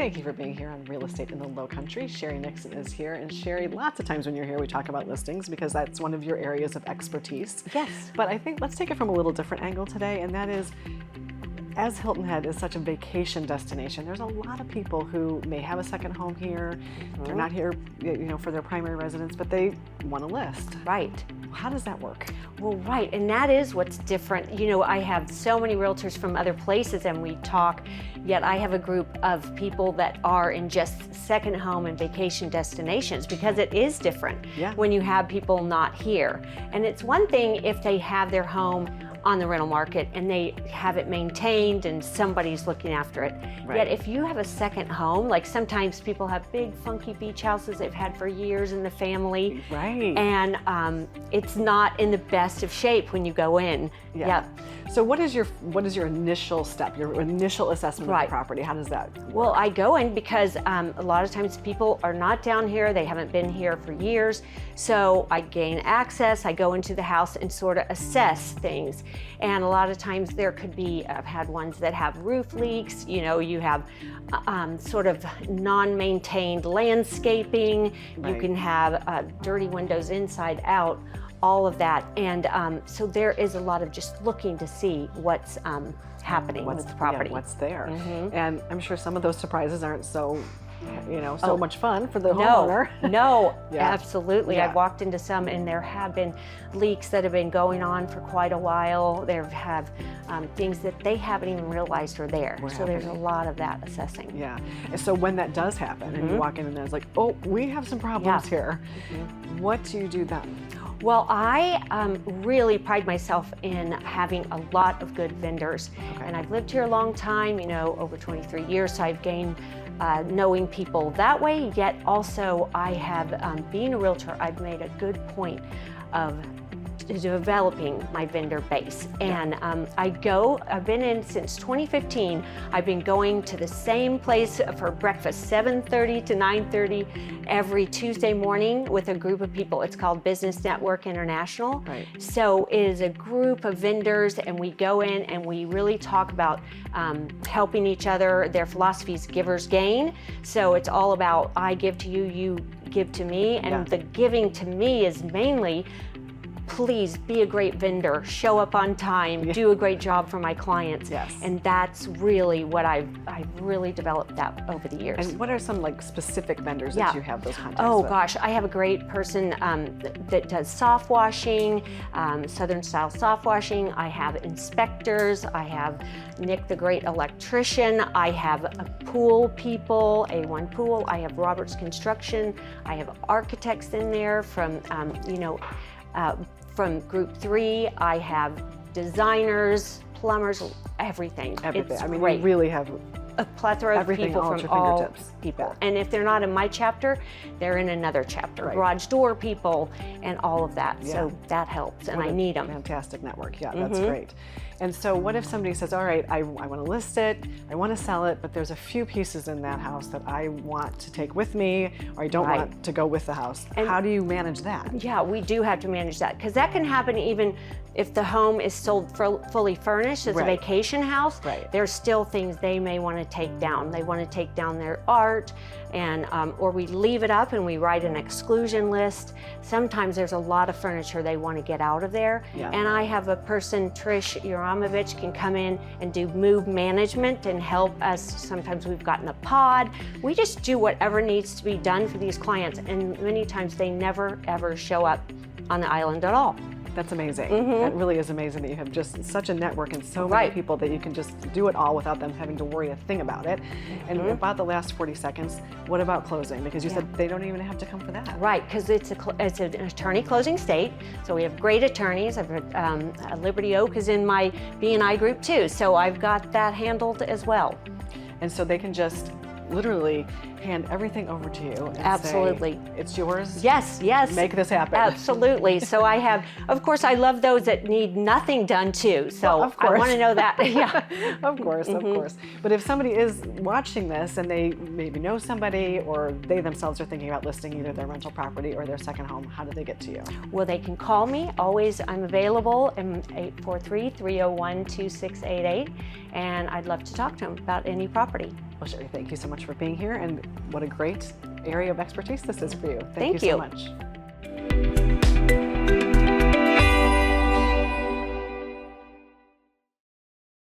Thank you for being here on Real Estate in the Lowcountry. Sheri Nixon is here. And Sheri, lots of times when you're here, we talk about listings because that's one of your areas of expertise. Yes. But I think let's take it from a little different angle today, and that is, as Hilton Head is such a vacation destination, there's a lot of people who may have a second home here. They're not here, for their primary residence, but they want to list. Right. How does that work? Well, right, and that is what's different. I have so many realtors from other places and we talk, yet I have a group of people that are in just second home and vacation destinations because it is different when you have people not here. And it's one thing if they have their home on the rental market and they have it maintained and somebody's looking after it. Right. Yet if you have a second home, like sometimes people have big funky beach houses they've had for years in the family. Right. And it's not in the best of shape when you go in. Yeah. Yep. So what is your initial step, your initial assessment of the property? How does that work? Well, I go in because a lot of times people are not down here, they haven't been here for years, so I gain access, I go into the house and sort of assess things. And a lot of times there could be, I've had ones that have roof leaks, you have sort of non-maintained landscaping, you can have dirty windows inside out, all of that. And so there is a lot of just looking to see what's happening with the property. Yeah, what's there. And I'm sure some of those surprises aren't so much fun for the homeowner. No, absolutely. I've walked into some and there have been leaks that have been going on for quite a while. There have things that they haven't even realized are there. So there's a lot of that assessing. Yeah. And so when that does happen and you walk in and there's like, oh, we have some problems here. What do you do then? Well, I really pride myself in having a lot of good vendors. And I've lived here a long time, over 23 years, so I've gained knowing people that way, yet also I have, being a realtor, I've made a good point of developing my vendor base. And I've been in since 2015. I've been going to the same place for breakfast, 7:30 to 9:30 every Tuesday morning with a group of people. It's called Business Network International. Right. So it is a group of vendors and we go in and we really talk about helping each other. Their philosophy is givers gain. So it's all about I give to you, you give to me. And the giving to me is mainly please be a great vendor, show up on time, do a great job for my clients. Yes. And that's really what I've really developed that over the years. And what are some specific vendors that you have those contacts with? Gosh, I have a great person that does soft washing, Southern style soft washing. I have inspectors. I have Nick the great electrician. I have pool people, A1 Pool. I have Roberts Construction. I have architects in there from Group 3, I have designers, plumbers, everything. Everything. It's I mean, great. you really have a plethora of people from all people. And if they're not in my chapter, they're in another chapter. Right. Garage door people and all of that. So that helps, and I need them. Fantastic network. Yeah, that's great. And so what if somebody says, all right, I want to list it, I want to sell it, but there's a few pieces in that house that I want to take with me, or I don't want to go with the house. And how do you manage that? Yeah, we do have to manage that, because that can happen even if the home is sold fully furnished as a vacation house. There's still things they may want to take down. They want to take down their art, and or we leave it up and we write an exclusion list. Sometimes there's a lot of furniture they want to get out of there. And I have a person, Trish Yaramovich, can come in and do move management and help us. Sometimes we've gotten a pod. We just do whatever needs to be done for these clients, and many times they never ever show up on the island at all. That's amazing. That really is amazing that you have just such a network and so many people that you can just do it all without them having to worry a thing about it. And about the last 40 seconds, what about closing? Because you said they don't even have to come for that. Right, because it's an attorney closing state. So we have great attorneys. Liberty Oak is in my B&I group too. So I've got that handled as well. And so they can just literally hand everything over to you and say, it's yours. Yes, yes. Make this happen. Absolutely. So I have, of course, I love those that need nothing done too. So of course. I want to know that. Yeah. Of course, of course. But if somebody is watching this and they maybe know somebody, or they themselves are thinking about listing either their rental property or their second home, how do they get to you? Well, they can call me. Always, I'm available. I'm 843-301-2688. And I'd love to talk to them about any property. Well, Sheri, thank you so much for being here, and what a great area of expertise this is for you. Thank you you so much.